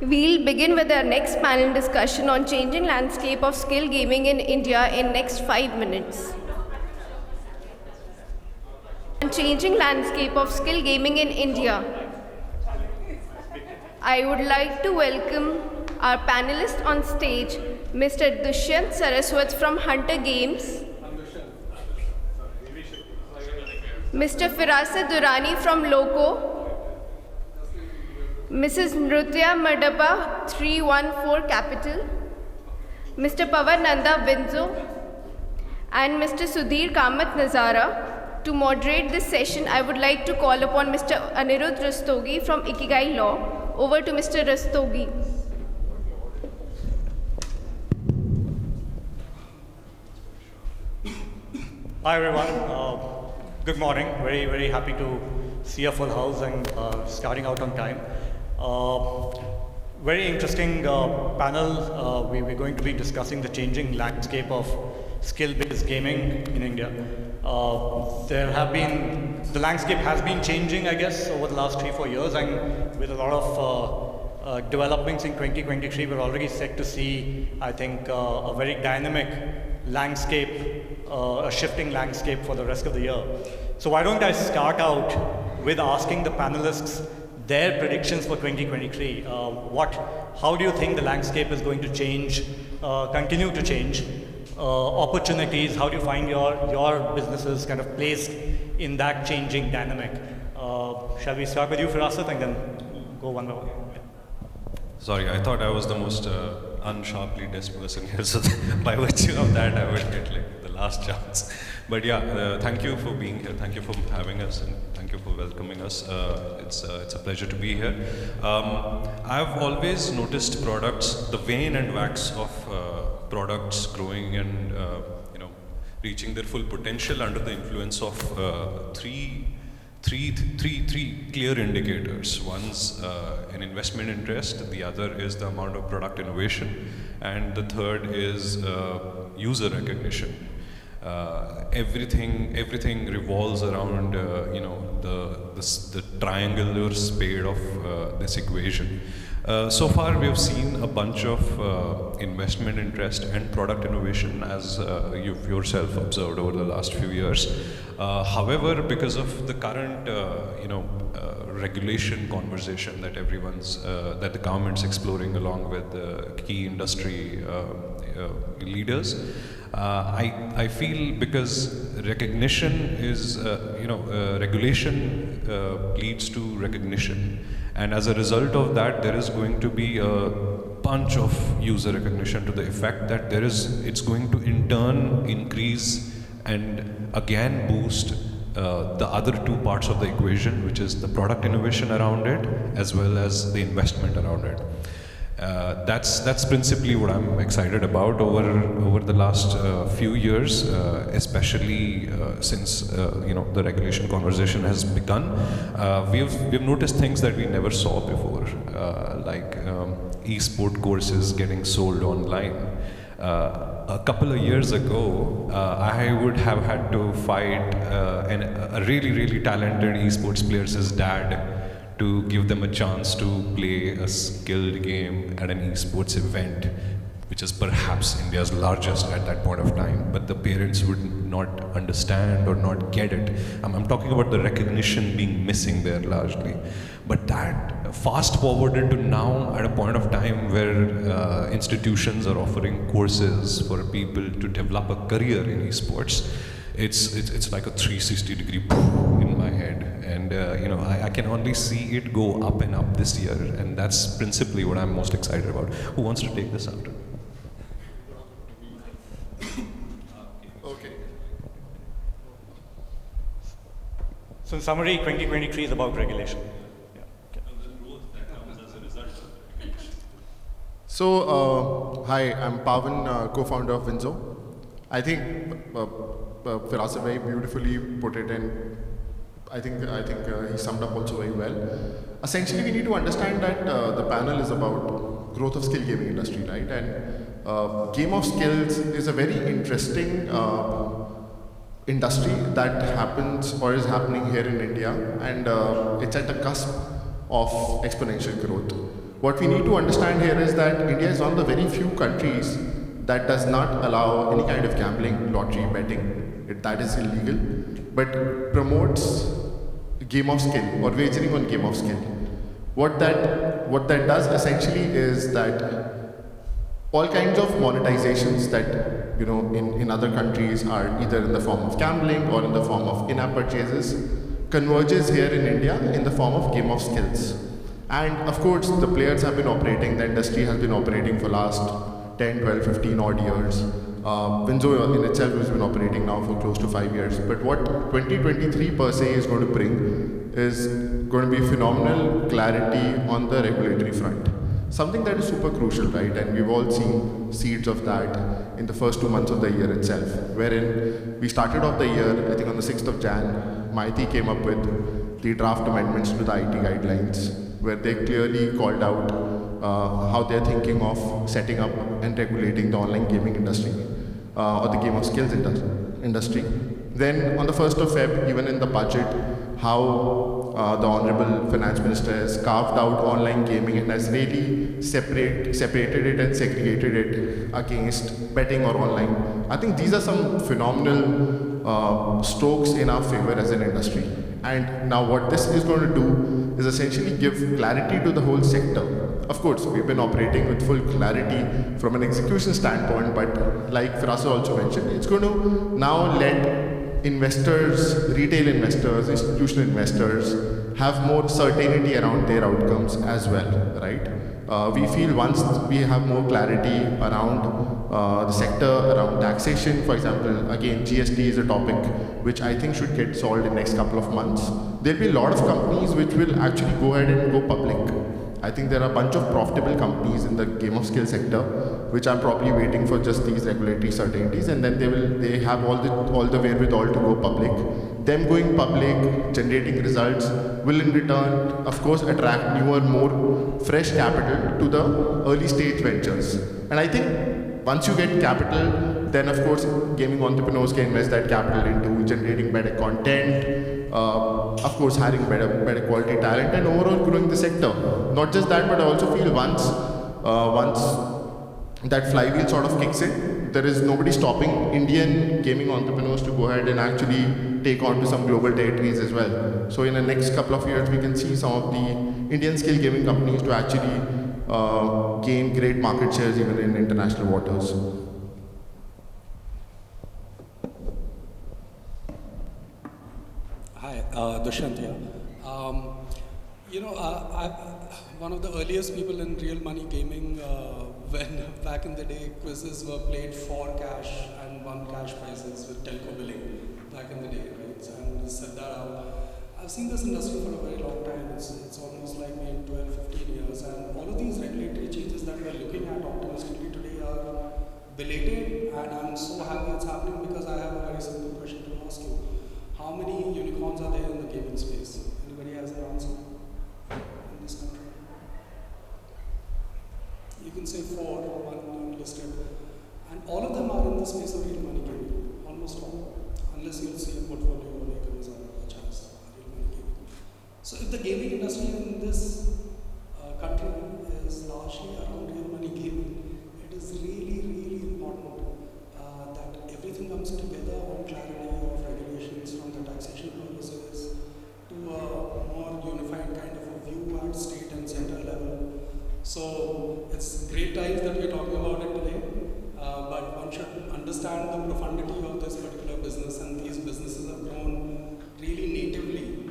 We'll begin with our next panel discussion on changing landscape of skill gaming in India in next 5 minutes. On changing landscape of skill gaming in India, I would like to welcome our panelist on stage, Mr. Dushyant Saraswat from Hunter Games, Mr. Firasat Durrani from Loco, Mrs. Nruthya Madappa 314 Capital, Mr. Paavan Nanda WinZO, and Mr. Sudhir Kamath Nazara. To moderate this session, I would like to call upon Mr. Anirudh Rastogi from Ikigai Law. Over to Mr. Rastogi. Hi everyone. Good morning. Very, very happy to see a full house and starting out on time. Very interesting panel. We're going to be discussing the changing landscape of skill-based gaming in India. The landscape has been changing, I guess, over the last 3-4 years, and with a lot of developments in 2023, we're already set to see, I think, a very dynamic landscape, a shifting landscape for the rest of the year. So why don't I start out with asking the panelists their predictions for 2023. How do you think the landscape is going to change, continue to change? Opportunities, how do you find your businesses kind of placed in that changing dynamic? Shall we start with you, Firasat, and then go one by one? Sorry, I thought I was the most unsharply dressed person here, so by virtue of that, I would get like the last chance. But yeah, thank you for being here. Thank you for having us, and thank you for welcoming us. It's a pleasure to be here. I've always noticed products, the wane and wax of products growing and reaching their full potential under the influence of three clear indicators. One's an investment interest, the other is the amount of product innovation, and the third is user recognition. Everything revolves around the triangular spade of this equation. So far we have seen a bunch of investment interest and product innovation, as you've yourself observed over the last few years. However, because of the current regulation conversation that that the government's exploring along with the key industry leaders, I feel because recognition is, regulation leads to recognition, and as a result of that, there is going to be a bunch of user recognition to the effect that it's going to in turn increase and again boost the other two parts of the equation, which is the product innovation around it as well as the investment around it. That's principally what I'm excited about over the last few years, especially since the regulation conversation has begun. We've noticed things that we never saw before, like e-sport courses getting sold online. A couple of years ago, I would have had to fight a really talented esports player's dad to give them a chance to play a skilled game at an esports event, which is perhaps India's largest at that point of time, but the parents would not understand or not get it. I'm talking about the recognition being missing there largely. But that fast forwarded to now at a point of time where institutions are offering courses for people to develop a career in esports. It's like a 360-degree in my head, and I can only see it go up and up this year, and that's principally what I'm most excited about. Who wants to take this out? Okay. So in summary, 2023 is about regulation. So, hi, I'm Paavan, co-founder of WinZO. I think Firasat very beautifully put it, and I think he summed up also very well. Essentially, we need to understand that the panel is about growth of skill gaming industry, right? And game of skills is a very interesting industry that happens or is happening here in India, and it's at the cusp of exponential growth. What we need to understand here is that India is one of the very few countries that does not allow any kind of gambling, lottery, betting. That is illegal, but promotes game of skill or wagering on game of skill. What that does essentially is that all kinds of monetizations that in other countries are either in the form of gambling or in the form of in-app purchases converges here in India in the form of game of skills. And of course, the players have been operating, the industry has been operating for last 10, 12, 15 odd years. WinZO in itself has been operating now for close to 5 years. But what 2023 per se is going to bring is going to be phenomenal clarity on the regulatory front. Something that is super crucial, right? And we've all seen seeds of that in the first 2 months of the year itself, wherein we started off the year, I think on the 6th of Jan, MeitY came up with the draft amendments to the IT guidelines, where they clearly called out how they're thinking of setting up and regulating the online gaming industry or the game of skills industry. Then on the 1st of Feb, even in the budget, how the Honorable Finance Minister has carved out online gaming and has really separated it and segregated it against betting or online. I think these are some phenomenal strokes in our favor as an industry. And now what this is going to do is essentially give clarity to the whole sector. Of course, we've been operating with full clarity from an execution standpoint, but like Firasat also mentioned, it's going to now let investors, retail investors, institutional investors have more certainty around their outcomes as well, right? We feel once we have more clarity around the sector, around taxation, for example, again, GST is a topic which I think should get solved in the next couple of months. There'll be a lot of companies which will actually go ahead and go public. I think there are a bunch of profitable companies in the game of skill sector which are probably waiting for just these regulatory certainties, and then they have all the wherewithal to go public. Them going public, generating results, will in return, of course, attract newer, more fresh capital to the early stage ventures. And I think once you get capital, then of course gaming entrepreneurs can invest that capital into generating better content, of course hiring better quality talent, and overall growing the sector. Not just that, but I also feel once that flywheel sort of kicks in, there is nobody stopping Indian gaming entrepreneurs to go ahead and actually take on to some global territories as well. So in the next couple of years, we can see some of the Indian skill gaming companies to actually gain great market shares even in international waters. Hi, Dushyant here. One of the earliest people in real money gaming, when back in the day quizzes were played for cash and won cash prizes with telco billing back in the day, right? And set that up. I've seen this industry for a very long time. It's almost like been 12, 15 years, and all of these regulatory changes that we're looking at optimistically today are belated, and I'm so happy it's happening because I have a very simple question to ask you. How many unicorns are there in the gaming space? Anybody has an answer in this country? You can say 4, one listed, and all of them are in the space of real money gaming, almost all, unless you'll see a portfolio like Nazara, which has real money gaming. So if the gaming industry in this country is largely around real money gaming, it is really, really important that everything comes together on clarity of regulations from the taxation purposes to a more unified kind of a view at state and center level. So it's great times that we're talking about it today, but one should understand the profundity of this particular business, and these businesses have grown really natively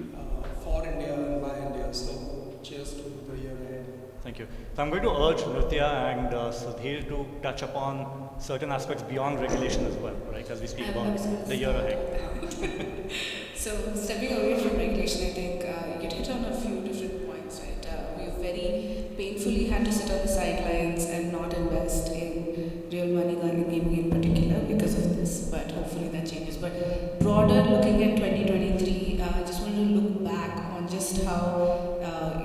for India and by India. So cheers to the year ahead. Thank you. So I'm going to urge Nruthya and Sudhir to touch upon certain aspects beyond regulation as well, right, as we speak about the year ahead. So stepping away from regulation, I think you touched on a few different points, right? We've very painfully had to sit on the sidelines and not invest in real money gaming in particular because of this, but hopefully that changes. But broader, looking at 2023, I just wanted to look back on just how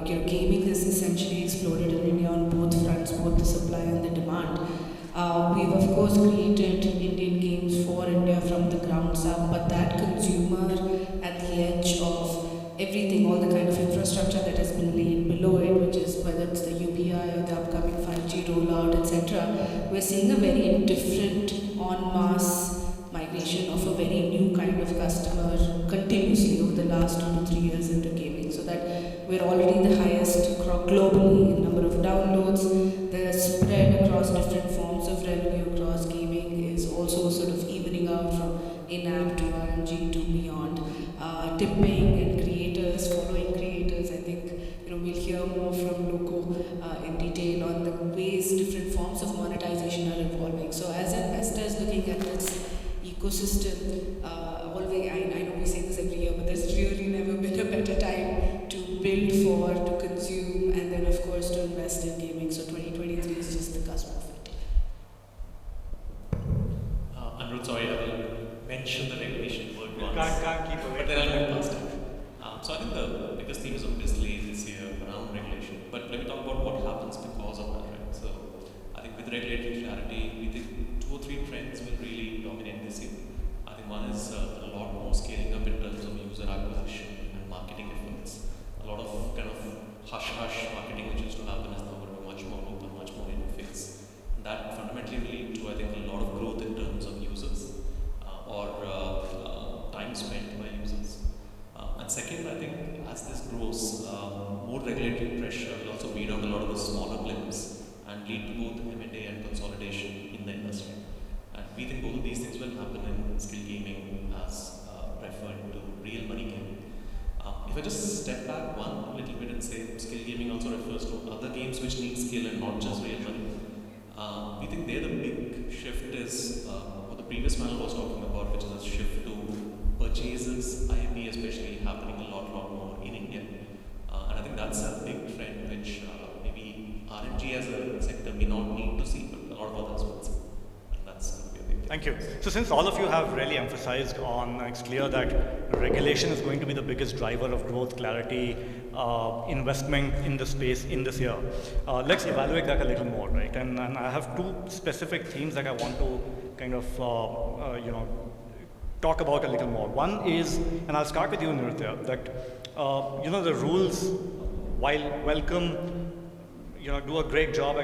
gaming has essentially exploded in India on both fronts, both the supply and the demand. We've of course created Indian games for India from the grounds up, but that consumer at the edge of everything, all the kind of infrastructure that has been laid below it, which is whether it's the UPI etc., we're seeing a very different en masse migration of a very new kind of customer continuously over the last 2 to 3 years into gaming, so that we're already the highest globally in number of downloads. The spread across different forms of revenue across gaming is also sort of evening out from in-app to RMG to beyond. Tipping and creators, following creators, I think we'll hear more from Loco in detail on the ways different forms of monetization are evolving. So as investors looking at this ecosystem, always, I know we say this every year, but there's really never been a better time to build for, to consume, and then of course to invest in gaming. So 2023 is just the cusp of it. Anirudh, sorry, I will mention the regulation word once. Can't keep away. But then I'll move past it. So I think the biggest theme is obviously this year around regulation. But let me talk about what happens because of that, right? So I think with regulatory clarity, we think 2 or 3 trends will really dominate this year. I think one is a lot more scaling up in terms of user acquisition and marketing efforts. A lot of kind of hush-hush marketing which used to happen is now going to be much more open, much more in-face. That fundamentally will lead to, I think, a lot of growth in terms of users or time spent by users. And second, I think as this grows, more regulatory pressure will also weed out a lot of the smaller players and lead to both M&A and consolidation in the industry. And we think both of these things will happen in skill gaming as referred to real money gaming. If I just step back one little bit and say skill gaming also refers to other games which need skill and not just real money. We think there the big shift is what the previous panel was talking about, which is a shift to purchases, IAP especially, happening a lot more in India. And I think that's a big trend which maybe RMG as a sector may not need to see, but a lot of others will see. And that's going to be a big thing. Thank you. So since all of you have really emphasized on, it's clear that regulation is going to be the biggest driver of growth, clarity, investment in the space in this year. Let's evaluate that a little more, right? And I have 2 specific themes that I want to kind of, talk about a little more. One is, and I'll start with you, Nruthya, that, the rules, while welcome, do a great job,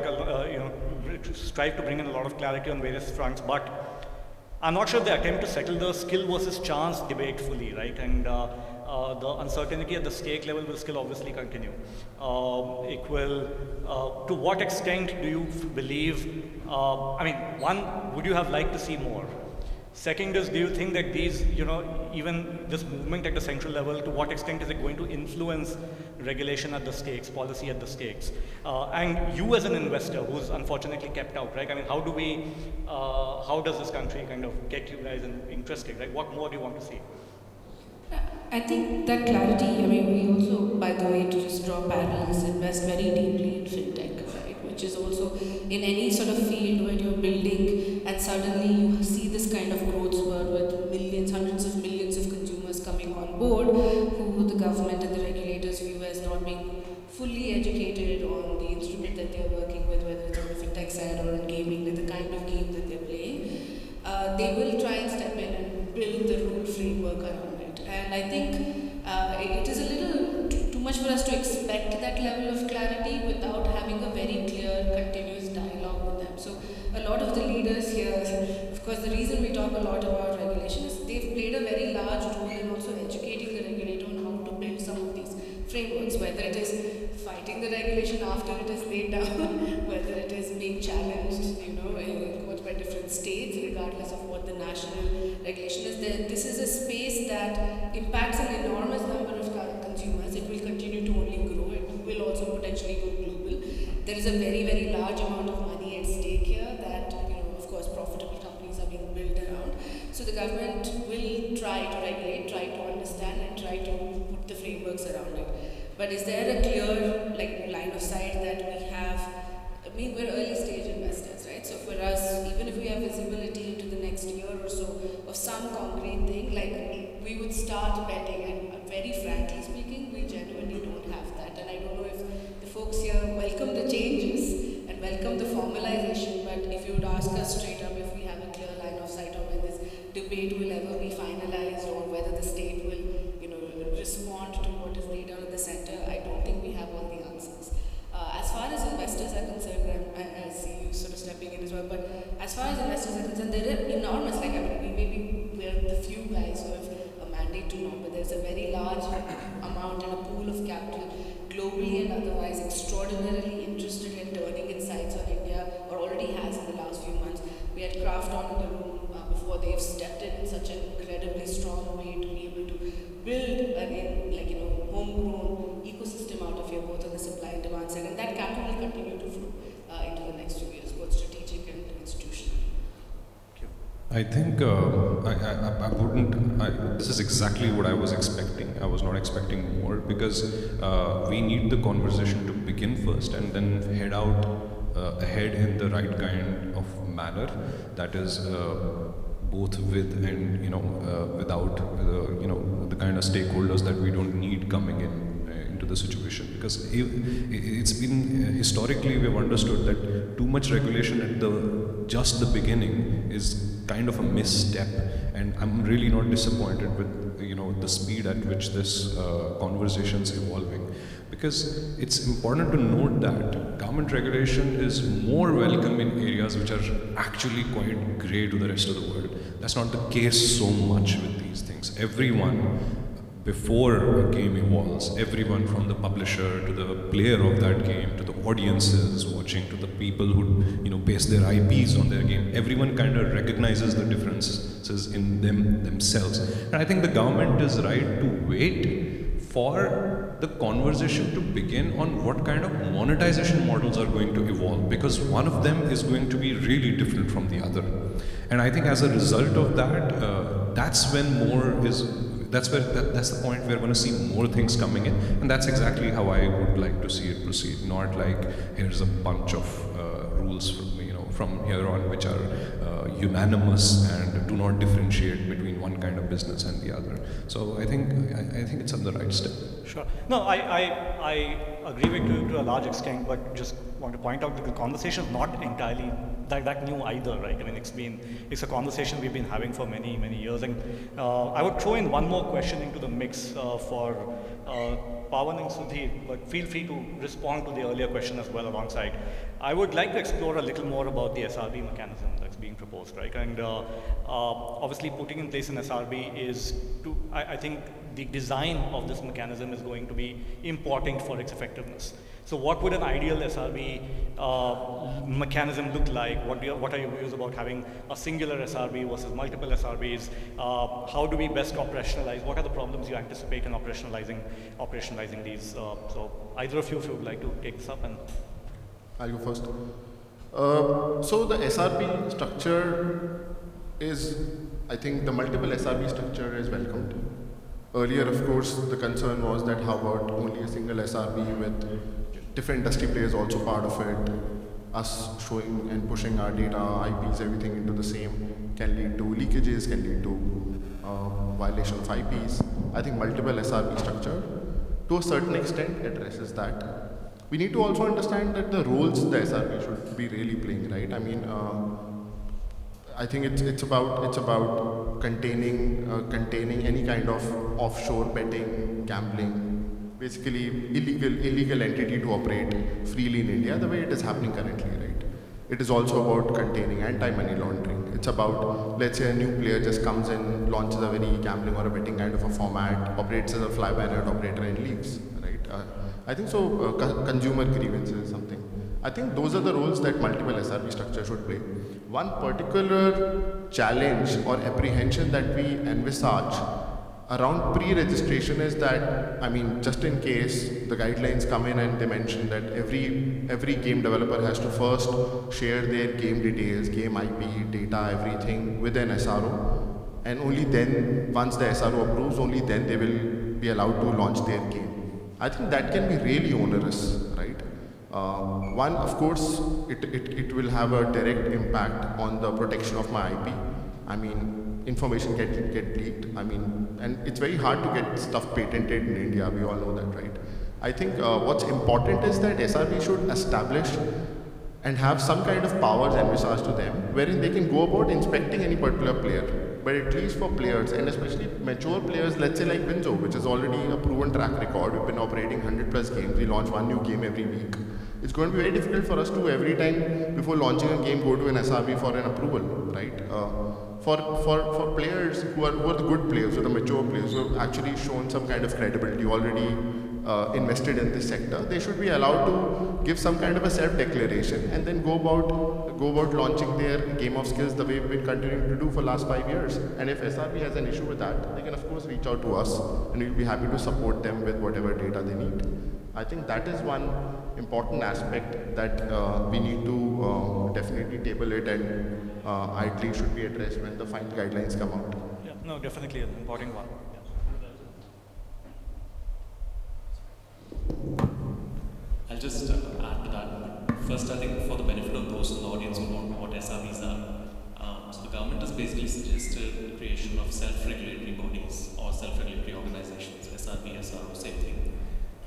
strive to bring in a lot of clarity on various fronts, but I'm not sure they attempt to settle the skill versus chance debate fully, right? And the uncertainty at the stake level will still obviously continue. To what extent do you believe, one, would you have liked to see more? Second is, do you think that these, even this movement at the central level, to what extent is it going to influence regulation at the stakes, policy at the stakes? And you as an investor who's unfortunately kept out, right? How does this country kind of get you guys interested, right? What more do you want to see? I think that clarity, we also, by the way, to just draw parallels, invest very deeply in fintech, right? Which is also in any sort of field where you're building and suddenly you see this kind of growth spurt with millions, hundreds of millions of consumers coming on board who the government and the regulators view as not being fully educated on the instrument that they're working with, whether it's on the fintech side or in gaming, the kind of game that they're playing. They will try and step in and build the rule framework around it. And I think it is a little too much for us to expect that level of clarity without having a very clear, continuous dialogue with them. So a lot of the leaders here, of course, the reason we talk a lot about regulation is they've played a very large role in also educating the regulator on how to build some of these frameworks, whether it is fighting the regulation after it is laid down, whether it is being challenged, in courts by different states, regardless of what the national regulation is. This is a space that impacts an enormous number of consumers. It will continue to only grow. It will also potentially go global. There is a very, very large amount of money at stake here that, of course, profitable companies are being built around. So the government will try to regulate, try to understand, and try to put the frameworks around it. But is there a clear line of sight that we have? We're early stage investors, right? So for us, even if we have visibility into the next year or so of some concrete thing, we would start betting. And very frankly speaking, we genuinely don't have that. And I don't know if the folks here welcome the changes and welcome the formalization, but if you would ask us straight up if we have a clear line of sight on when this debate will ever be finalized or whether the state will, respond to what is laid out in the center, I don't think globally and otherwise extraordinarily interested in turning its sights on India, or already has in the last few months. We had Kraft on in the room before. They've stepped in such an incredibly strong way to be able to build an homegrown ecosystem out of here, both on the supply and demand side, and that capital will continue to flow into the next few years, both strategic and institutional. I think I wouldn't. This is exactly what I was expecting. I was not expecting more, because we need the conversation to begin first and then head out ahead in the right kind of manner. That is both with and without the kind of stakeholders that we don't need coming into the situation, because it's been historically we have understood that too much regulation at just the beginning is kind of a misstep, and I'm really not disappointed with the speed at which this conversation is evolving, because it's important to note that government regulation is more welcome in areas which are actually quite grey to the rest of the world. That's not the case so much with these things. Everyone, before a game evolves, everyone from the publisher to the player of that game, to the audiences watching, to the people who base their IPs on their game, everyone kind of recognizes the differences in themselves. And I think the government is right to wait for the conversation to begin on what kind of monetization models are going to evolve, because one of them is going to be really different from the other. And I think as a result of that, that's the point we're going to see more things coming in, and that's exactly how I would like to see it proceed. Not like here's a bunch of rules from here on which are unanimous and do not differentiate between one kind of business and the other. So I think it's on the right step. Sure. No, I agree with you to a large extent, but just want to point out that the conversation is not entirely that new either, right? I mean, it's a conversation we've been having for many, many years. And I would throw in one more question into the mix for Paavan and Sudhir, but feel free to respond to the earlier question as well alongside. I would like to explore a little more about the SRB mechanism that's being proposed, right? And obviously putting in place an SRB is I think the design of this mechanism is going to be important for its effectiveness. So what would an ideal SRB mechanism look like? What are your views about having a singular SRB versus multiple SRBs? How do we best operationalize? What are the problems you anticipate in operationalizing these? So either of you, if you would like to take this up. And I'll go first. So the SRB structure is, I think the multiple SRB structure is welcomed. Earlier, of course, the concern was that how about only a single SRB with different industry players also part of it, us showing and pushing our data, IPs, everything into the same, can lead to leakages, can lead to violation of IPs. I think multiple SRB structure, to a certain extent, addresses that. We need to also understand that the roles the SRB should be really playing, right? I mean, I think it's about containing any kind of offshore betting, gambling, basically illegal entity to operate freely in India the way it is happening currently, right? It is also about containing anti-money laundering. It's about, let's say a new player just comes in, launches a very gambling or a betting kind of a format, operates as a fly-by-night operator and leaves, right? I think so. Consumer grievances, something. I think those are the roles that multiple SRB structure should play. One particular challenge or apprehension that we envisage around pre-registration is that, I mean, just in case the guidelines come in and they mention that every game developer has to first share their game details, game IP, data, everything with an SRO, and only then, once the SRO approves, only then they will be allowed to launch their game. I think that can be really onerous, right? One, of course, it will have a direct impact on the protection of my IP. I mean, information get leaked. I mean, and it's very hard to get stuff patented in India. We all know that, right? I think what's important is that SRB should establish and have some kind of powers envisaged to them, wherein they can go about inspecting any particular player. But at least for players, and especially mature players, let's say like WinZO, which is already a proven track record. We've been operating 100+ games. We launch one new game every week. It's going to be very difficult for us to every time before launching a game go to an SRB for an approval, right? For players who are the good players, or the mature players who have actually shown some kind of credibility, already invested in this sector, they should be allowed to give some kind of a self-declaration and then go about launching their game of skills the way we've been continuing to do for last 5 years. And if SRB has an issue with that, they can of course reach out to us and we'll be happy to support them with whatever data they need. I think that is one important aspect that we need to definitely table it, and ideally should be addressed when the final guidelines come out. Yeah, no, definitely an important one. I'll just add to that. First, I think for the benefit of those in the audience who don't know what SRBs are, so the government has basically suggested the creation of self-regulatory bodies or self-regulatory organizations, SRB, SRO, same thing.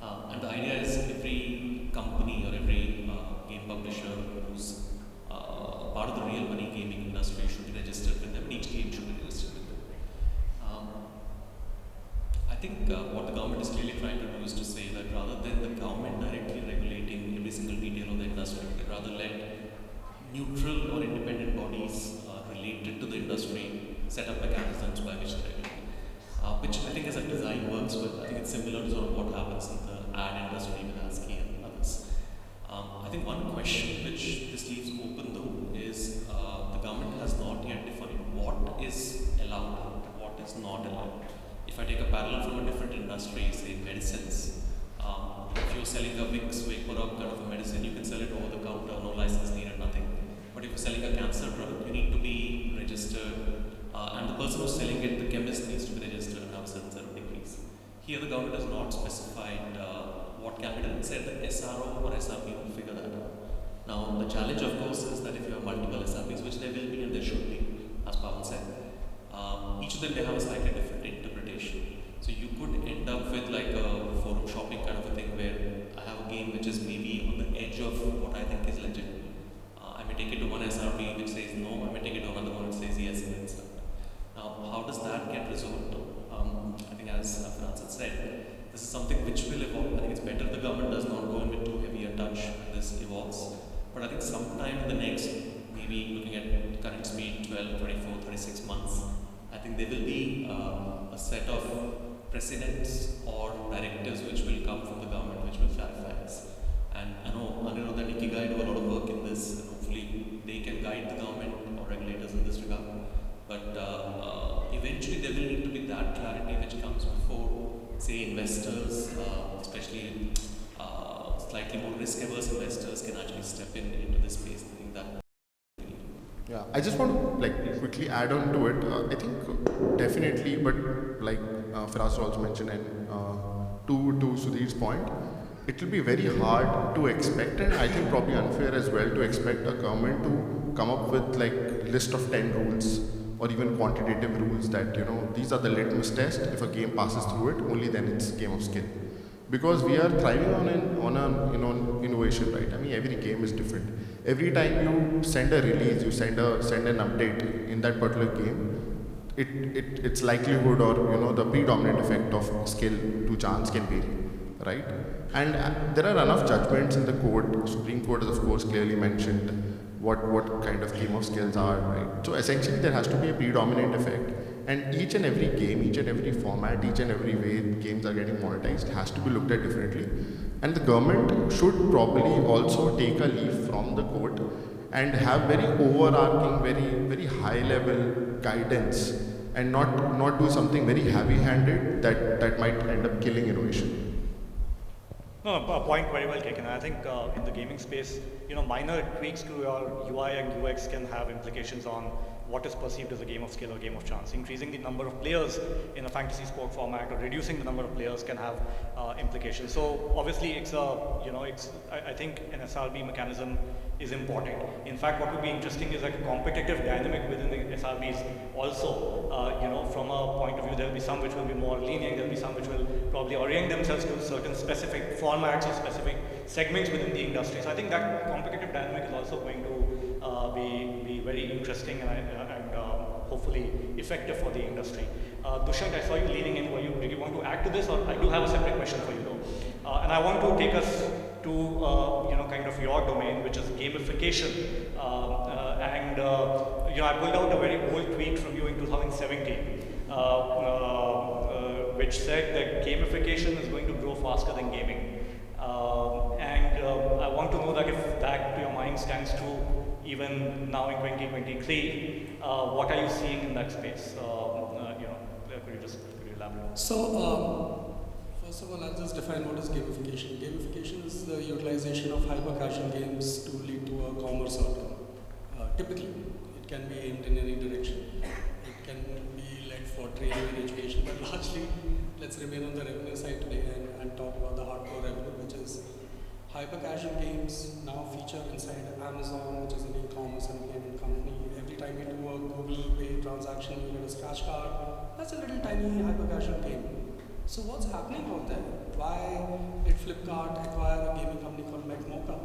And the idea is every company or every game publisher who's part of the real money gaming industry should be registered with them, and each game should be registered with them. I think what the government is clearly trying to do is to say that rather than the government directly regulating every single detail of the industry, they rather let neutral or independent bodies related to the industry set up mechanisms by which they regulate. Which I think as a design works with. I think it's similar to sort of what happens in the ad industry with ASCII and others. I think one question which this leaves open though is the government has not yet defined what is allowed and what is not allowed. If I take a parallel from a different industry, say medicines, if you're selling a Vicks Vaporub kind of a medicine, you can sell it over the counter, no license needed, nothing. But if you're selling a cancer drug, you need to be registered, and the person who's selling it, the chemist, needs to be registered and have a certain set of degrees. Here the government has not specified what can be done. It said that SRO or SRB will figure that out. Now the challenge of course is that if you have multiple SRBs, which there will be and there should be, as Paavan said, each of them may have a slightly different interpretation. So you could end up with like a forum shopping kind of a thing where I have a game which is maybe on the edge of what I think is legit. I may take it to one SRB which says no, I may take it to another one which says yes, and then stuff. Now, how does that get resolved? I think as Firasat said, this is something which will evolve. I think it's better the government does not go in with too heavy a touch when this evolves. But I think sometime in the next, maybe looking at current speed, 12, 24, 36 months, I think there will be a set of precedents or directives which will come from the government which will clarify this. And I know Anirudh and Ikigai do a lot of work in this, and hopefully they can guide the government or regulators in this regard. But eventually there will need to be that clarity which comes before, say, investors, especially slightly more risk-averse investors, can actually step into this space. I think that. Yeah, I just want to like quickly add on to it. I think definitely, but like Firasat also mentioned, and to Sudhir's point, it will be very hard to expect, and I think probably unfair as well, to expect a government to come up with like list of 10 rules or even quantitative rules that, you know, these are the litmus test. If a game passes through it, only then it's game of skill. Because we are thriving on an innovation, right? I mean, every game is different. Every time you send a release, you send an update in that particular game, its likelihood or, you know, the predominant effect of skill to chance can vary, right? And there are enough judgments in the code. Supreme Court has of course clearly mentioned what kind of game of skills are, right? So essentially there has to be a predominant effect, and each and every game, each and every format, each and every way games are getting monetized has to be looked at differently. And the government should probably also take a leaf from the code and have very overarching, very high level guidance, and not do something very heavy-handed that might end up killing innovation. No, a point very well taken. I think in the gaming space, you know, minor tweaks to your UI and UX can have implications on what is perceived as a game of skill or game of chance. Increasing the number of players in a fantasy sport format or reducing the number of players can have implications. So obviously, it's I think an SRB mechanism is important. In fact, what would be interesting is like a competitive dynamic within the SRBs also. You know, from a point of view, there will be some which will be more lenient, there will be some which will probably orient themselves to certain specific formats or specific segments within the industry. So I think that competitive dynamic is also going to be very interesting and hopefully effective for the industry. Dushyant, I saw you leaning in. Did you want to add to this, or I do have a separate question for you though, and I want to take us to kind of your domain, which is gamification. I pulled out a very old tweet from you in 2017, which said that gamification is going to grow faster than gaming. I want to know that if that, to your mind, stands true even now in 2023, what are you seeing in that space? Could you elaborate? So, first of all, I'll just define what is gamification. Gamification is the utilization of hyper-casual games to lead to a commerce outcome. Typically, it can be aimed in any direction. It can be led for training and education, but largely, let's remain on the revenue side today and talk about the hardcore revenue, which is hyper-casual games now feature inside Amazon, which is an e-commerce and payment company. Every time you do a Google Pay transaction, you get a scratch card. That's a little tiny hyper-casual game. So what's happening out there? Why did Flipkart acquire a gaming company called McMocha?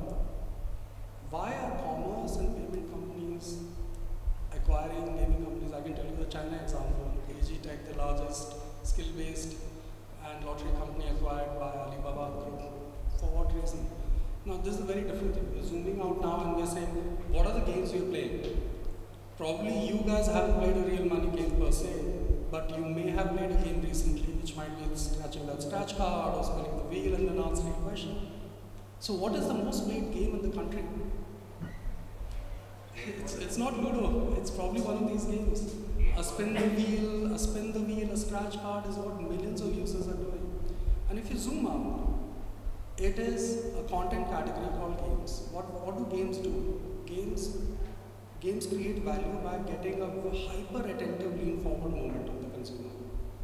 Why are commerce and payment companies acquiring gaming companies? I can tell you the China example. AG Tech, the largest skill-based and lottery company acquired by Alibaba Group. For what reason? Now, this is a very different thing. We're zooming out now and we're saying, what are the games we're playing? Probably you guys haven't played a real money game per se, but you may have played a game recently which might be scratching that scratch card or spinning the wheel and then answering a question. So what is the most played game in the country? It's not Ludo, it's probably one of these games. A spin the wheel, a scratch card is what millions of users are doing. And if you zoom out, it is a content category called games. What do games do? Games create value by getting a hyper-attentive lean-forward moment of the consumer,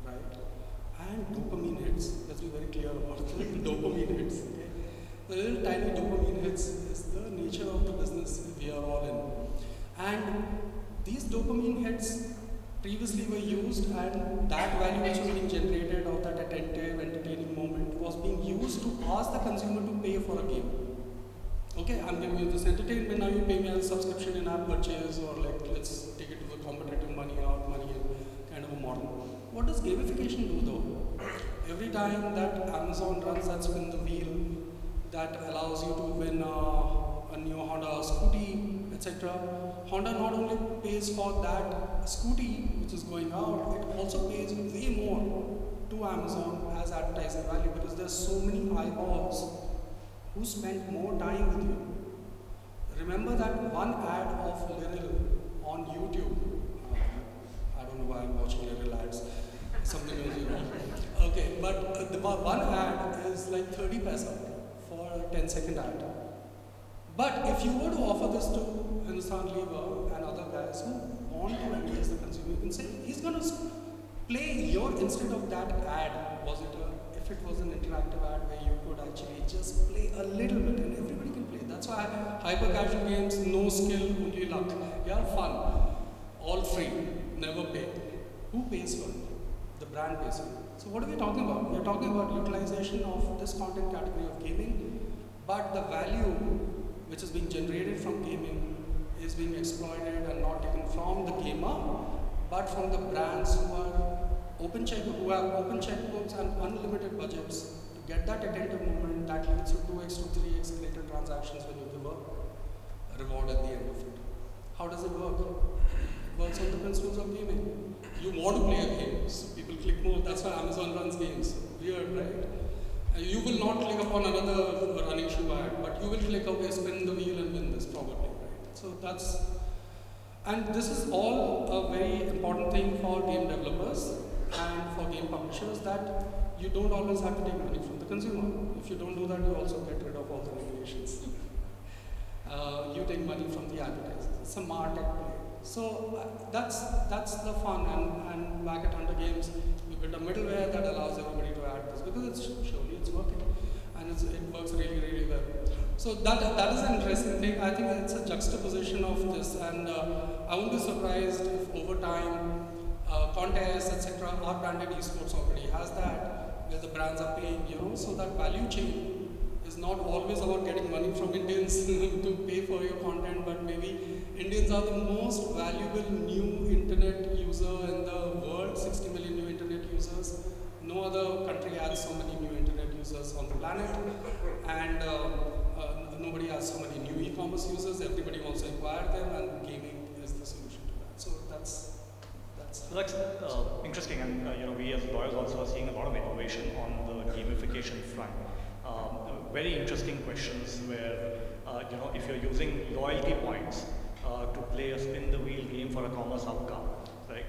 right? And dopamine hits. Let's be very clear about it. Dopamine hits. Okay? The little tiny dopamine hits is the nature of the business we are all in. And these dopamine hits previously were used, and that value which was being generated of that attentive, entertaining moment was being used to ask the consumer to pay for a game. Okay, I'm giving you this entertainment, now you pay me a subscription in-app purchase, or like, let's take it to the competitive money out, money in kind of a model. What does gamification do though? Every time that Amazon runs that spin the wheel, that allows you to win a new Honda scooty, etc. Honda not only pays for that scooty which is going out, it also pays way more to Amazon as advertising value, because there's so many eyeballs who spend more time with you. Remember that one ad of Liril on YouTube. I don't know why I'm watching Liril ads. Something is wrong. Okay, but the one ad is like 30 paisa for a 10-second ad. But if you were to offer this to Hindustan Lever and other guys who want to engage the consumer, you can say, he's going to play your, instead of that ad, if it was an interactive ad where you could actually just play a little bit and everybody can play. That's why hyper-casual games, no skill, only luck. Yeah, fun, all free, never pay. Who pays for it? The brand pays for it. So what are we talking about? We're talking about utilization of this content category of gaming, but the value which is being generated from gaming is being exploited and not taken from the gamer, but from the brands who have open checkbooks and unlimited budgets to get that attentive moment that leads to 2x to 3x greater transactions when you give a reward at the end of it. How does it work? It works on the principles of gaming. You want to play a game, so people click more. That's why Amazon runs games. Weird, right? You will not click upon another running shoe ad, but you will click, okay, spin the wheel and win this probably, right? So and this is all a very important thing for game developers and for game publishers, that you don't always have to take money from the consumer. If you don't do that, you also get rid of all the regulations. You take money from the advertisers. It's a MarTech play. So that's the fun, and back at Hunter Games, we built a middleware that allows everybody to add this, because surely it's working, and it works really, really well. So that is an interesting thing. I think it's a juxtaposition of this, and I won't be surprised if over time, contests, etc., our branded esports already has that, where the brands are paying, so that value chain is not always about getting money from Indians to pay for your content, but maybe Indians are the most valuable new internet user in the world, 60 million new internet users. No other country has so many new internet users on the planet, and nobody has so many new e-commerce users. Everybody wants to acquire them, and gaming is the solution to that. So that's So that's interesting, and we as lawyers also are seeing a lot of innovation on the gamification front. Very interesting questions where, if you're using loyalty points to play a spin the wheel game for a commerce outcome, right?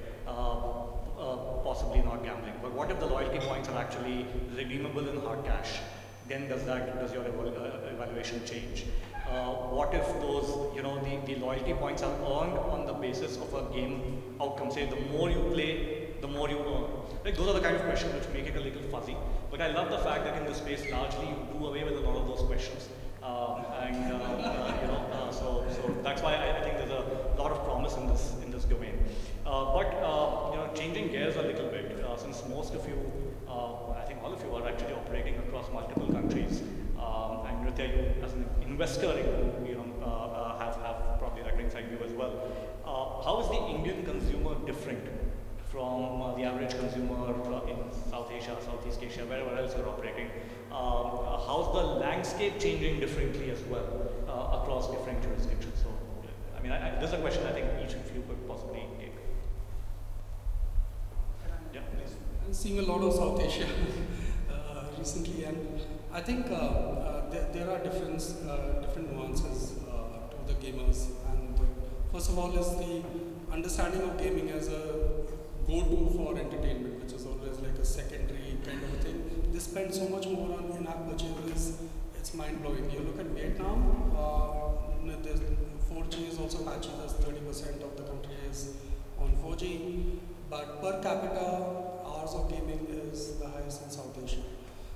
Possibly not gambling, but what if the loyalty points are actually redeemable in hard cash? Then does your evaluation change? What if those, the loyalty points are earned on the basis of a game outcome? Say, the more you play, the more you earn. Like, those are the kind of questions which make it a little fuzzy. But I love the fact that in this space, largely, you do away with a lot of those questions. So that's why I think there's a lot of promise in this domain. Changing gears a little bit, since most of you, I think all of you are actually operating across multiple countries. And Nruthya, you as an investor, have probably that inside you as well. How is the Indian consumer different from the average consumer in South Asia, Southeast Asia, wherever else you're operating? How's the landscape changing differently as well across different jurisdictions? So, this is a question I think each of you could possibly take. Yeah, please. I'm seeing a lot of South Asia recently, and I think there are different nuances to the gamers. And first of all is the understanding of gaming as a go-to for entertainment, which is always like a secondary kind of thing. They spend so much more on in-app purchases, it's mind-blowing. You look at Vietnam, there's 4G is also patches as 30% of the country is on 4G, but per capita, hours of gaming is the highest in South Asia.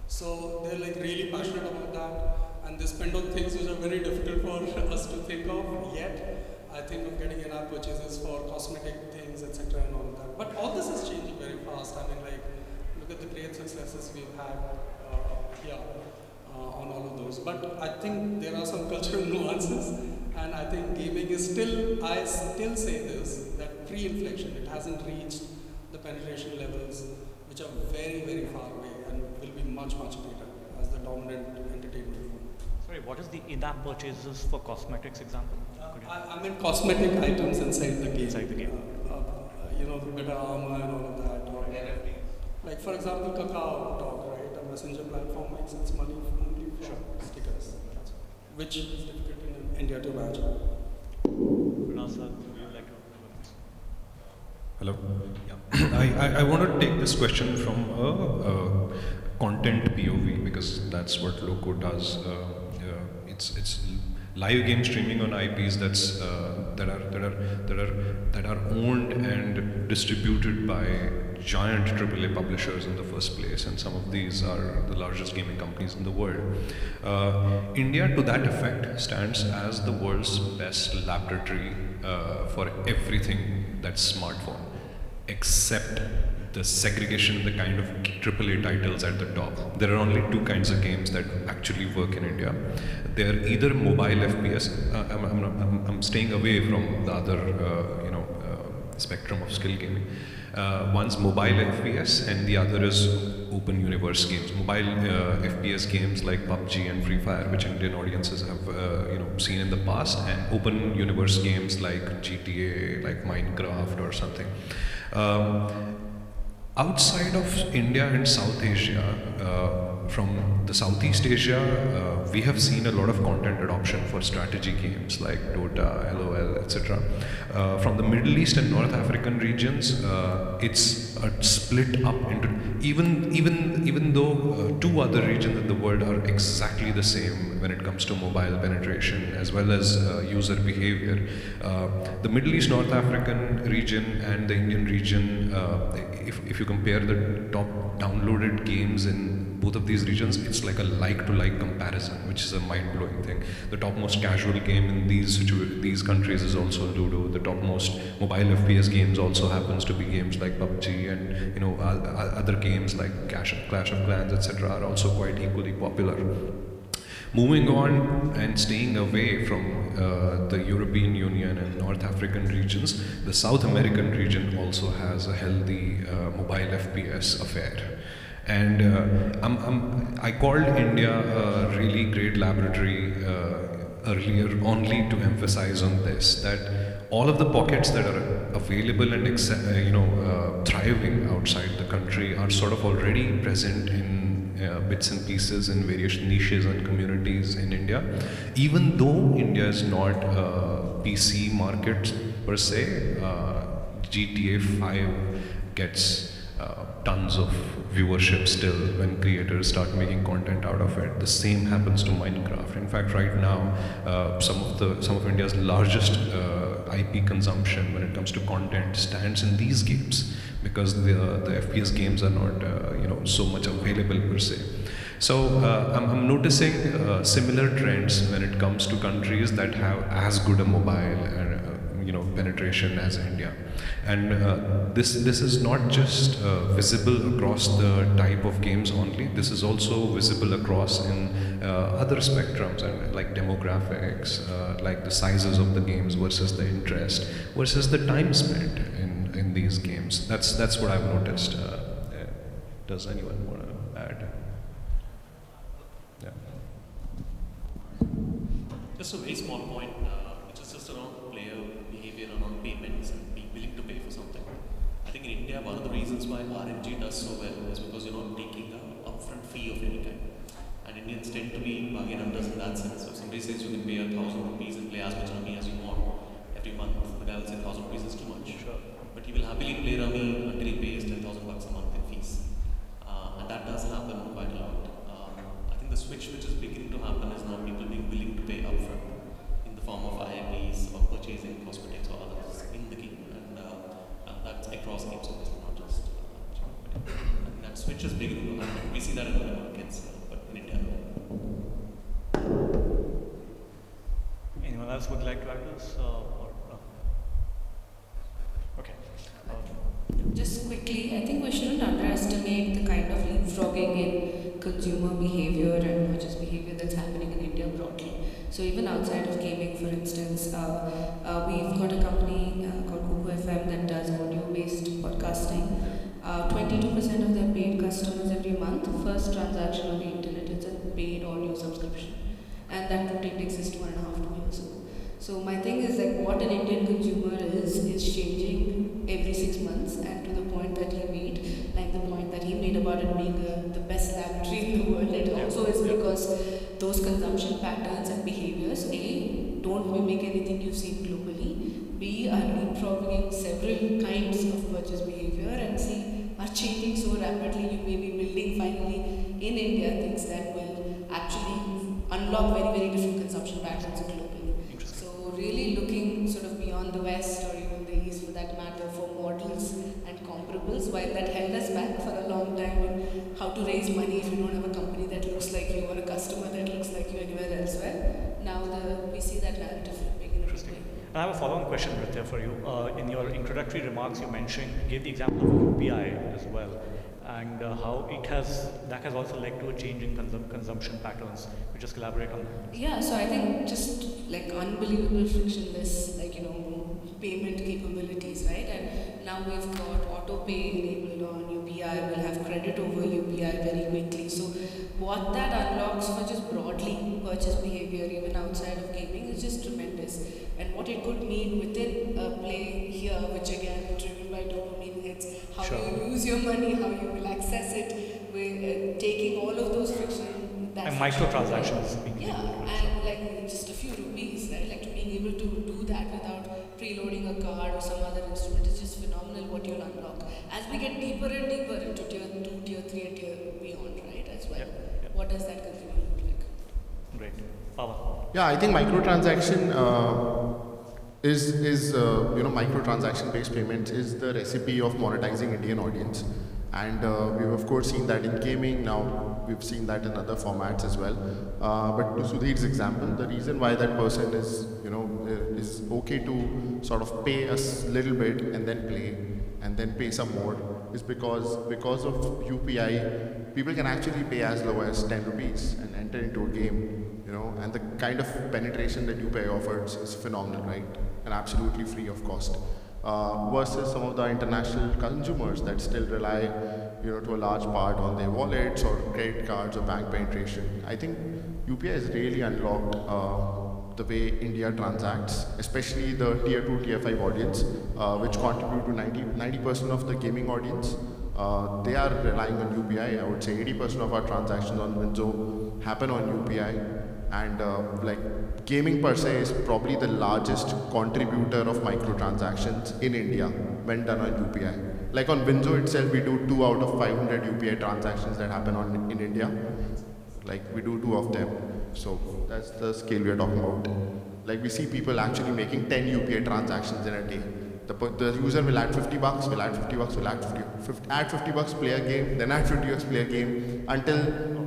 So they're like really passionate about that, and they spend on things which are very difficult for us to think of yet. I think of getting in-app purchases for cosmetic things, etc., and all of that. But all this is changing very fast. Look at the great successes we've had on all of those. But I think there are some cultural nuances, and I think gaming is still, I still say this, that pre-inflection, it hasn't reached the penetration levels, which are very, very far away, and will be much, much later as the dominant entertainment form. Sorry, what is the in-app purchases for cosmetics example? I mean cosmetic items inside the game. Inside the game. Better armor and all of that. Or like for example, Kakao Talk, right? A messenger platform makes its money only for stickers, which is difficult in India to match. Firasat, would you like to? Hello. Yeah. I want to take this question from a content POV, because that's what Loco does. It's live game streaming on IPs that are owned and distributed by giant AAA publishers in the first place, and some of these are the largest gaming companies in the world. India, to that effect, stands as the world's best laboratory for everything that's smartphone, except the segregation, the kind of AAA titles at the top. There are only two kinds of games that actually work in India. They're either mobile FPS. I'm staying away from the other, spectrum of skill gaming. One's mobile FPS, and the other is open universe games. Mobile FPS games like PUBG and Free Fire, which Indian audiences have seen in the past, and open universe games like GTA, like Minecraft or something. Outside of India and South Asia, from the Southeast Asia, we have seen a lot of content adoption for strategy games like Dota, LOL, etc. From the Middle East and North African regions, it's split up into, even though two other regions in the world are exactly the same when it comes to mobile penetration as well as user behavior. The Middle East, North African region and the Indian region, if you compare the top downloaded games in both of these regions, it's like a like-to-like comparison, which is a mind-blowing thing. The topmost casual game in these countries is also Ludo. The topmost mobile FPS games also happens to be games like PUBG, and other games like Clash of Clans, etc., are also quite equally popular. Moving on and staying away from the European Union and North African regions, the South American region also has a healthy mobile FPS affair. And I called India a really great laboratory earlier only to emphasize on this, that all of the pockets that are available and thriving outside the country are sort of already present in bits and pieces in various niches and communities in India. Even though India is not a PC market per se, GTA 5 gets tons of viewership still when creators start making content out of it. The same happens to Minecraft. In fact, right now, some of India's largest IP consumption when it comes to content stands in these games, because the FPS games are not so much available per se. So I'm noticing similar trends when it comes to countries that have as good a mobile and penetration as India. And this is not just visible across the type of games only. This is also visible across in other spectrums, and like demographics, like the sizes of the games versus the interest versus the time spent in these games. That's what I've noticed. Does anyone want to add? Yeah. Just a very small point, which is just around player behavior, around payments and being willing to pay for something. I think in India, one of the reasons why RMG does so well is because you're not taking an upfront fee of any kind. And Indians tend to be bargain hunters in that sense. So if somebody says you can pay 1,000 rupees and play as much Rummy as you want every month, the guy will say 1,000 rupees is too much. Sure. But he will happily play Rummy until he pays 10,000 bucks a month in fees. And that does happen quite a lot. I think the switch which is beginning to happen is now people being willing to pay upfront in the form of IMAs or purchasing cosmetics or others in the game. And that's across games, obviously, not just and that switch is beginning to happen. We see that in other markets, but in India. Anyone else would like to add this? Okay. Just quickly, I think we shouldn't underestimate the kind of leapfrogging in consumer behavior and purchase behavior that's happening in India broadly. So even outside of gaming, for instance, we've got a company called Coco FM that does audio-based podcasting. 22% of their paid customers every month, first transaction on the internet is a paid audio subscription. And that product exists 1.5 to 2 years ago. So my thing is like what an Indian consumer is changing every 6 months, and to the point that he made, like the point that he made about it being the best laboratory in the world, it also is because those consumption patterns and behaviors, A, don't mimic anything you've seen globally, B, are leapfrogging several kinds of purchase behavior, and C, are changing so rapidly you may be building finally in India things that will actually unlock very, very different consumption patterns globally. So really looking sort of beyond the West or even the East for that matter for models and comparables, while that held us back for a long time on how to raise money if you don't have a company that looks like you or a customer that looks like you anywhere elsewhere. Now we see that narrative flipping in a big way. I have a follow-on question, Nruthya, for you. In your introductory remarks, you gave the example of UPI as well, and how that has also led to a change in consumption patterns. We just collaborate on that. Yeah, so I think just like unbelievable frictionless, payment capabilities, right? And now we've got auto pay enabled on UPI. We'll have credit over UPI very quickly. So what that unlocks for just broadly purchase behavior, even outside of gaming, is just tremendous. And what it could mean within a play here, which again is driven by dopamine hits, how you use your money, how you will access it, we're taking all of those friction. And microtransactions. Yeah, and like just a few rupees, right? Like being able to do that without preloading a card or some other instrument is just phenomenal what you'll unlock. As we get deeper and deeper into tier 2, tier 3 and tier beyond, right, as well. What does that consumer look like? Great. Paavan. Yeah, I think microtransaction is microtransaction based payments is the recipe of monetizing Indian audience. And we've of course seen that in gaming, now we've seen that in other formats as well. But to Sudhir's example, the reason why that person is okay to sort of pay a little bit and then play and then pay some more is because of UPI, people can actually pay as low as 10 rupees and enter into a game, and the kind of penetration that UPI offers is phenomenal, right? And absolutely free of cost. Versus some of the international consumers that still rely, to a large part on their wallets or credit cards or bank penetration. I think UPI has really unlocked the way India transacts, especially the tier 2, tier 5 audience, which contribute to 90% of the gaming audience. They are relying on UPI. I would say 80% of our transactions on WinZO happen on UPI. And like gaming per se is probably the largest contributor of microtransactions in India when done on UPI. Like on WinZO itself, we do 2 out of 500 UPI transactions that happen in India. Like we do 2 of them. So that's the scale we are talking about. Like we see people actually making 10 UPI transactions in a day. The user will add $50, will add $50, will add $50, play a game, then add $50, play a game, until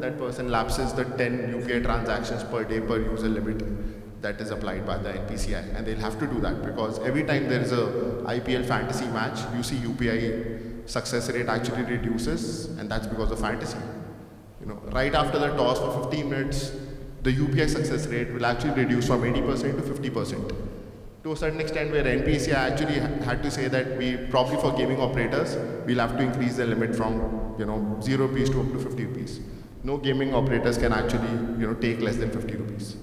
that person lapses the 10 UPI transactions per day per user limit that is applied by the NPCI. And they'll have to do that because every time there is a IPL fantasy match, you see UPI success rate actually reduces, and that's because of fantasy. You know, right after the toss for 15 minutes, the UPI success rate will actually reduce from 80% to 50%. To a certain extent, where NPCI actually had to say that we probably for gaming operators, we'll have to increase the limit from 0 rupees to up to 50 rupees. No gaming operators can actually take less than 50 rupees.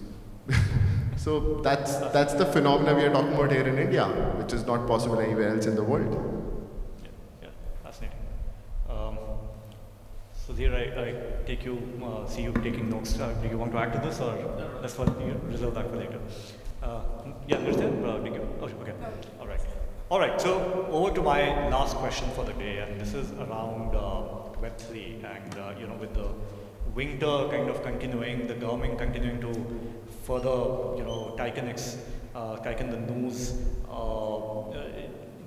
So that's the phenomena we are talking about here in India, which is not possible anywhere else in the world. Yeah, fascinating. Sudhir, I take you, see you taking notes. Do you want to add to this, or that's what you reserve that for later? Yeah, Nruthya, okay. All right, so over to my last question for the day, and this is around Web3 and, with the winter kind of continuing, the government continuing to further, tighten the news,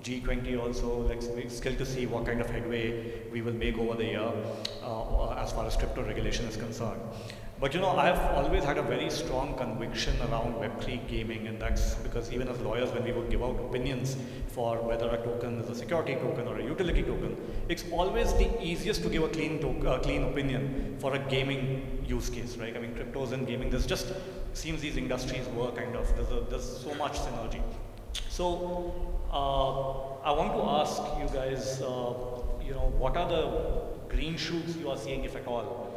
G20 also, like, it's still to see what kind of headway we will make over the year as far as crypto regulation is concerned. But I've always had a very strong conviction around Web3 gaming, and that's because even as lawyers, when we would give out opinions for whether a token is a security token or a utility token, it's always the easiest to give a clean opinion for a gaming use case, right? I mean, cryptos and gaming, seems these industries were kind of, there's so much synergy. So I want to ask you guys, what are the green shoots you are seeing, if at all,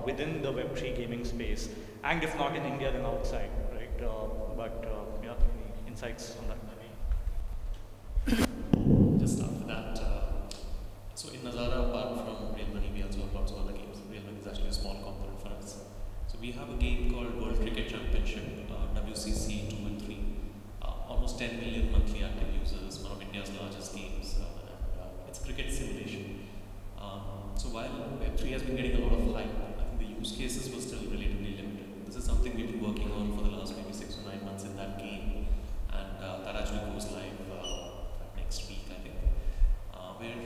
within the Web3 gaming space, and if not in India, then outside, right? Any insights on that? Just start with that. So in Nazara, apart from real money, we also have lots of other games. Real money is actually a small component for us. So we have a game called World Cricket Championship, WCC 2 and 3. Almost 10 million monthly active users, one of India's largest games. It's cricket simulation. So while Web3 has been getting a lot of hype, I think the use cases were still relatively limited. This is something we've been working on for the last maybe 6 or 9 months in that game, and that actually goes live next week, I think, where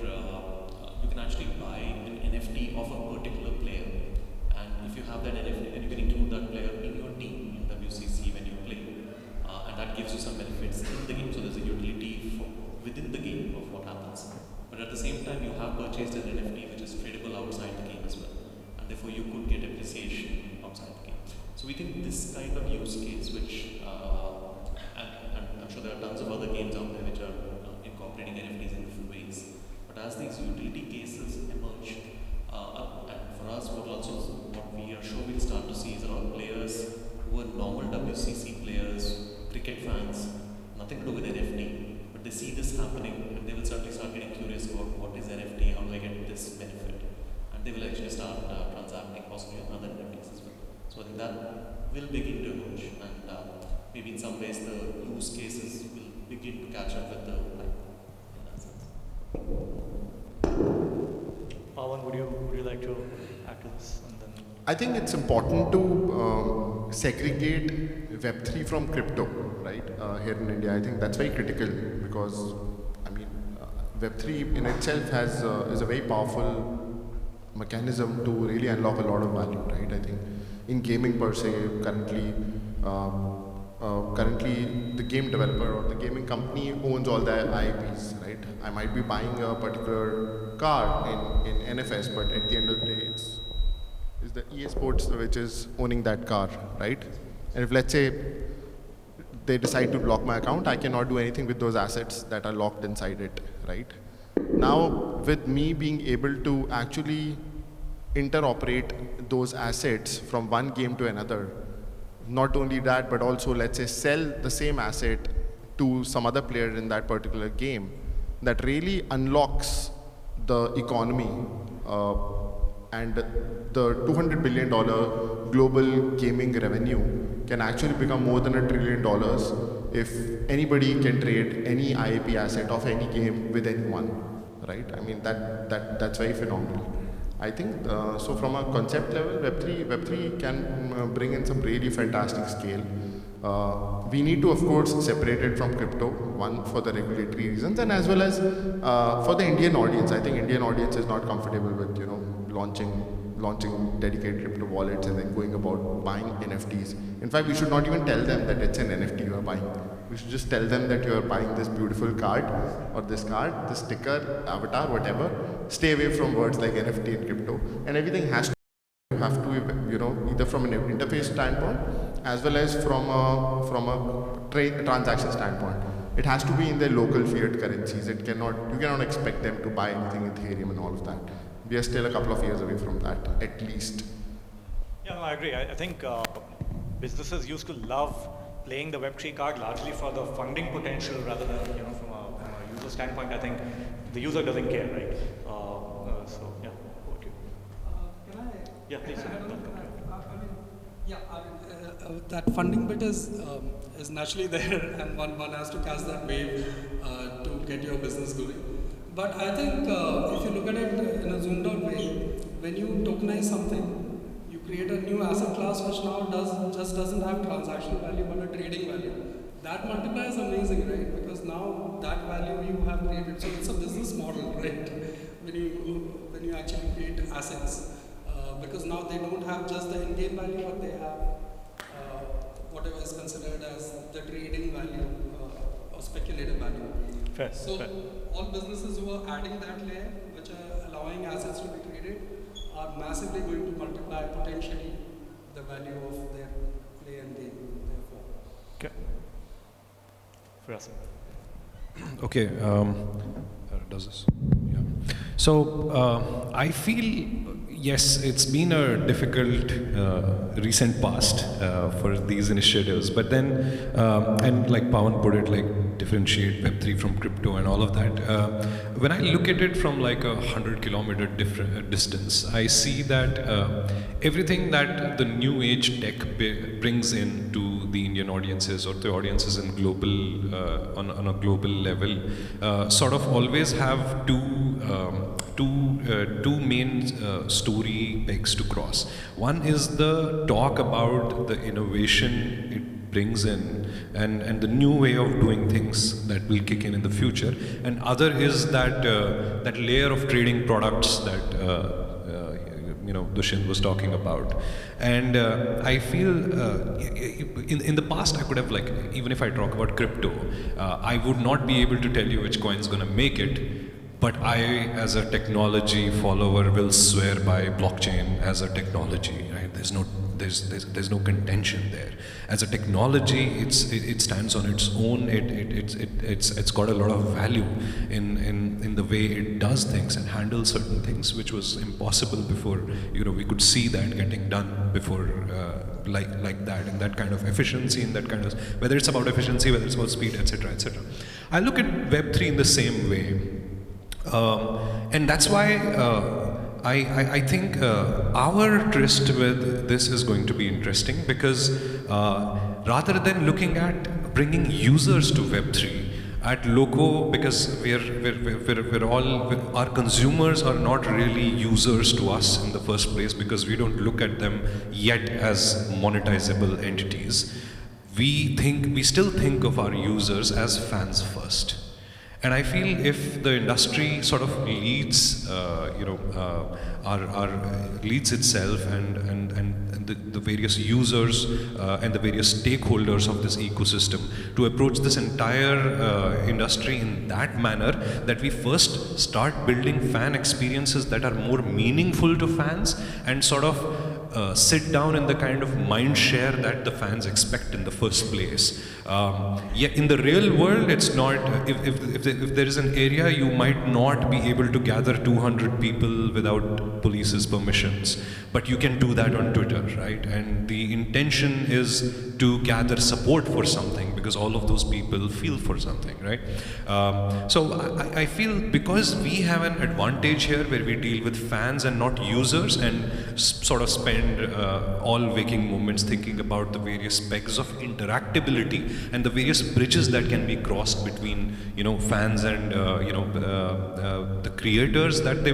you can actually buy an NFT of a particular player, and if you have that NFT, then you can include that player in your team in WCC when you play, and that gives you some benefits in the game. So there's a utility within the game of what happens. But at the same time, you have purchased an NFT which is tradable outside the game as well, and therefore you could get appreciation outside the game. So we think this kind of use case, which, and I'm sure there are tons of other games out there which are incorporating NFTs in different ways, but as these utility cases emerge, and for us, what we are sure we'll start to see is a lot of players who are normal WCC players, cricket fans, nothing to do with NFT. But they see this happening, and they will certainly start getting curious about what is NFT, how do I get this benefit, and they will actually start transacting possibly on other NFTs as well. So I think that will begin to emerge, and maybe in some ways the use cases will begin to catch up with the hype in that sense. Paavan, would you like to add to this? And then I think it's important to segregate Web3 from crypto, right? Here in India, I think that's very critical because, Web3 in itself is a very powerful mechanism to really unlock a lot of value, right? I think in gaming per se, currently the game developer or the gaming company owns all the IPs, right? I might be buying a particular car in NFS, but at the end of the day, it's the EA Sports which is owning that car, right? And if, let's say, they decide to block my account, I cannot do anything with those assets that are locked inside it, right? Now, with me being able to actually interoperate those assets from one game to another, not only that, but also, let's say, sell the same asset to some other player in that particular game, that really unlocks the economy and the $200 billion global gaming revenue can actually become more than $1 trillion if anybody can trade any IAP asset of any game with anyone, right? I mean, that's very phenomenal. I think, so from a concept level, Web3 can bring in some really fantastic scale. We need to, of course, separate it from crypto, one, for the regulatory reasons, and as well as for the Indian audience. I think Indian audience is not comfortable with, launching dedicated crypto wallets and then going about buying NFTs. In fact, we should not even tell them that it's an NFT you are buying. We should just tell them that you are buying this beautiful card, or this card, this sticker, avatar, whatever. Stay away from words like NFT and crypto, and everything has to either from an interface standpoint as well as from a transaction standpoint. It has to be in their local fiat currencies. You cannot expect them to buy anything in Ethereum and all of that. We are still a couple of years away from that, at least. Yeah, no, I agree. I think businesses used to love playing the Web3 card largely for the funding potential rather than, from a user standpoint. I think the user doesn't care, right? So, yeah, over to you. Can I? Yeah, please. That funding bit is naturally there, and one has to catch that wave to get your business going. But I think if you look at it in a zoomed out way, when you tokenize something, you create a new asset class which now doesn't have transactional value but a trading value. That multiplier is amazing, right? Because now that value you have created. So it's a business model, right? When you actually create assets, because now they don't have just the in-game value, but they have whatever is considered as the trading value or speculative value. Fair. So all businesses who are adding that layer, which are allowing assets to be traded, are massively going to multiply potentially the value of their play and game. Therefore. Okay. Firasat. Okay. Does this? Yeah. So I feel, yes, it's been a difficult recent past for these initiatives, but then, and like Paavan put it, like differentiate Web3 from crypto and all of that. When I look at it from like 100-kilometer distance, I see that everything that the new age tech brings in to the Indian audiences or the audiences in global, on a global level, sort of always have two main story pegs to cross. One is the talk about the innovation it brings in and the new way of doing things that will kick in the future, and other is that that layer of trading products that Dushyant was talking about. And I feel in the past I could have, like, even if I talk about crypto, I would not be able to tell you which coin is going to make it. But I, as a technology follower, will swear by blockchain as a technology. Right? There's no contention there. As a technology, it stands on its own. It's got a lot of value in the way it does things and handles certain things, which was impossible before. We could see that getting done before, like that, and that kind of efficiency, and that kind of, whether it's about efficiency, whether it's about speed, etc., etc. I look at Web3 in the same way. And that's why I think our tryst with this is going to be interesting, because rather than looking at bringing users to Web3 at Loco, because we're all, our consumers are not really users to us in the first place, because we don't look at them yet as monetizable entities. We still think of our users as fans first. And I feel if the industry sort of leads, leads itself and the various users and the various stakeholders of this ecosystem to approach this entire industry in that manner, that we first start building fan experiences that are more meaningful to fans, and sort of sit down in the kind of mind share that the fans expect in the first place. Yeah, in the real world, it's not, if there is an area, you might not be able to gather 200 people without police's permissions, but you can do that on Twitter, right? And the intention is to gather support for something, because all of those people feel for something, right? So I feel because we have an advantage here where we deal with fans and not users, and sort of spend all waking moments thinking about the various pegs of interactability and the various bridges that can be crossed between, you know, fans and the creators that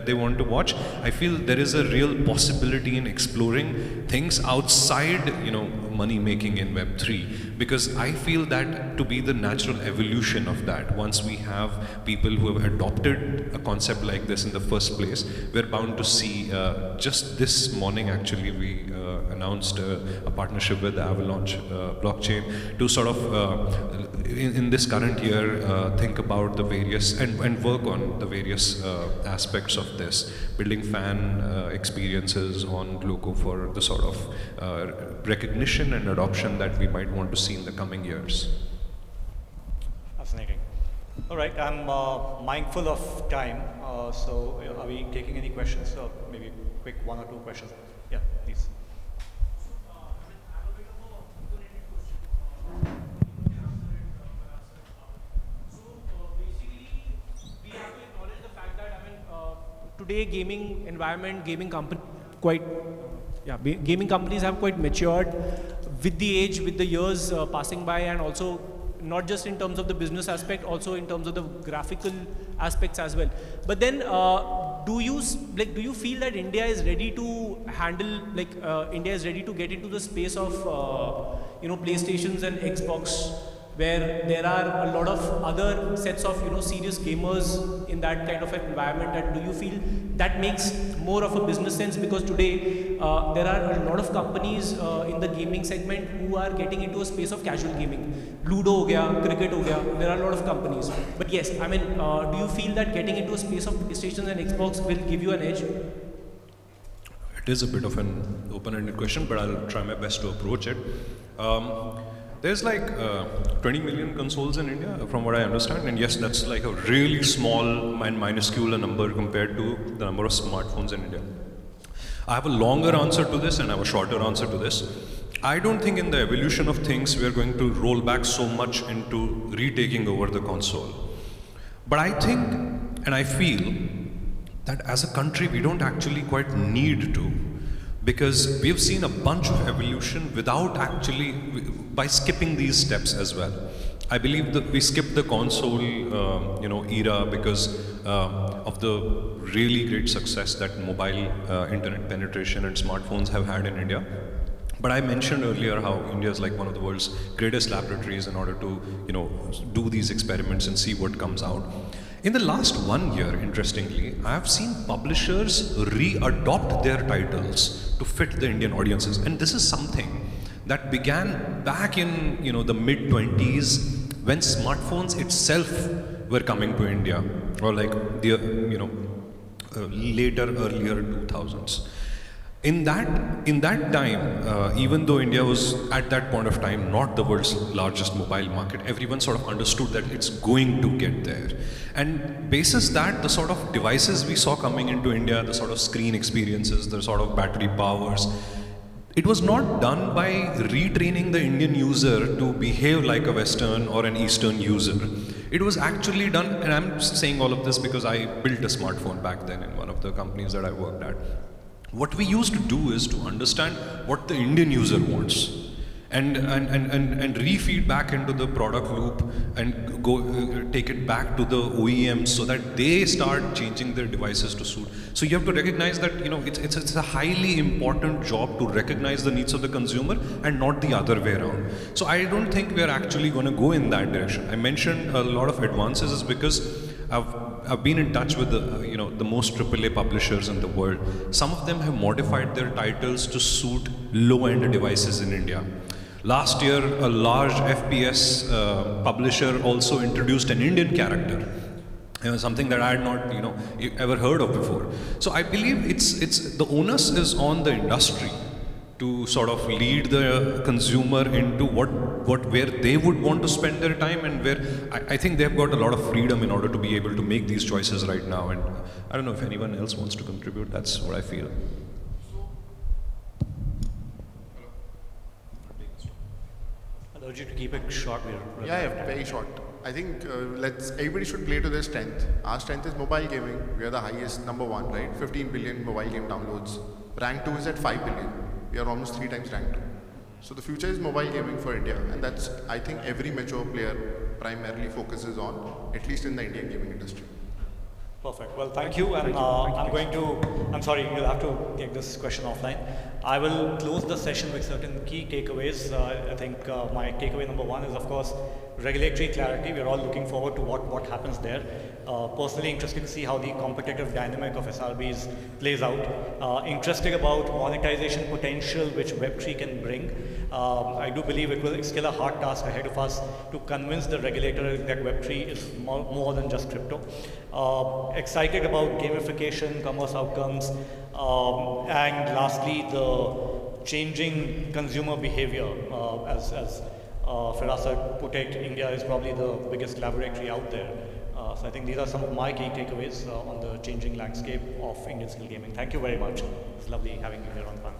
they want to watch. I feel there is a real possibility in exploring things outside, you know, money making in Web3, because I feel that to be the natural evolution of that. Once we have people who have adopted a concept like this in the first place, we're bound to see. Just this morning, actually, we announced a partnership with Avalanche blockchain to sort of, in this current year, think about the various and work on the various aspects of this, building fan experiences on Loco for the sort of recognition and adoption that we might want to see in the coming years. Fascinating. All right, I'm mindful of time, so are we taking any questions? Or maybe quick one or two questions? Yeah, please. Today, gaming environment, gaming company, gaming companies have quite matured with the age, with the years passing by, and also not just in terms of the business aspect, also in terms of the graphical aspects as well. But then, do you feel that India is ready to handle, India is ready to get into the space of, PlayStations and Xbox, where there are a lot of other sets of, serious gamers in that kind of an environment? And do you feel that makes more of a business sense? Because today there are a lot of companies in the gaming segment who are getting into a space of casual gaming. Ludo ho gaya, cricket ho gaya, there are a lot of companies. But yes, do you feel that getting into a space of PlayStation and Xbox will give you an edge? It is a bit of an open-ended question, but I'll try my best to approach it. There's like 20 million consoles in India, from what I understand, and yes, that's like a really small and minuscule number compared to the number of smartphones in India. I have a longer answer to this and I have a shorter answer to this. I don't think in the evolution of things we are going to roll back so much into retaking over the console. But I think, and I feel, that as a country we don't actually quite need to, because we have seen a bunch of evolution without actually, by skipping these steps as well. I believe that we skipped the console era because of the really great success that mobile internet penetration and smartphones have had in India. But I mentioned earlier how India is like one of the world's greatest laboratories in order to, do these experiments and see what comes out. In the last 1 year, interestingly, I have seen publishers re-adopt their titles to fit the Indian audiences, and this is something that began back in the mid-20s when smartphones itself were coming to India, or like the earlier 2000s. In that time, even though India was at that point of time not the world's largest mobile market, everyone sort of understood that it's going to get there. And basis that, the sort of devices we saw coming into India, the sort of screen experiences, the sort of battery powers, it was not done by retraining the Indian user to behave like a Western or an Eastern user. It was actually done, and I'm saying all of this because I built a smartphone back then in one of the companies that I worked at. What we used to do is to understand what the Indian user wants and refeed back into the product loop and go take it back to the OEMs so that they start changing their devices to suit. So you have to recognize that it's a highly important job to recognize the needs of the consumer and not the other way around. So I don't think we are actually going to go in that direction. I mentioned a lot of advances is because I've been in touch with the most AAA publishers in the world. Some of them have modified their titles to suit low-end devices in India. Last year, a large FPS publisher also introduced an Indian character. something that I had not, ever heard of before. So I believe it's the onus is on the industry to sort of lead the consumer into where they would want to spend their time, and where I think they've got a lot of freedom in order to be able to make these choices right now. And I don't know if anyone else wants to contribute. That's what I feel. I'll urge you to keep it short. Yeah, very short. I think everybody should play to their strength. Our strength is mobile gaming. We are the highest, number one, right? 15 billion mobile game downloads. Rank 2 is at 5 billion. We are almost 3 times rank 2. So the future is mobile gaming for India, and that's, I think, every mature player primarily focuses on, at least in the Indian gaming industry. Perfect. Well, thank you. And I'm sorry, you'll have to take this question offline. I will close the session with certain key takeaways. I think my takeaway number one is, of course, regulatory clarity. We're all looking forward to what happens there. Personally interested to see how the competitive dynamic of SRBs plays out. Interested about monetization potential which Web3 can bring. I do believe it's still a hard task ahead of us to convince the regulator that Web3 is more than just crypto. Excited about gamification, commerce outcomes, and lastly, the changing consumer behavior. As Firasat put it, India is probably the biggest laboratory out there. So I think these are some of my key takeaways on the changing landscape of Indian skill gaming. Thank you very much. It's lovely having you here on panel.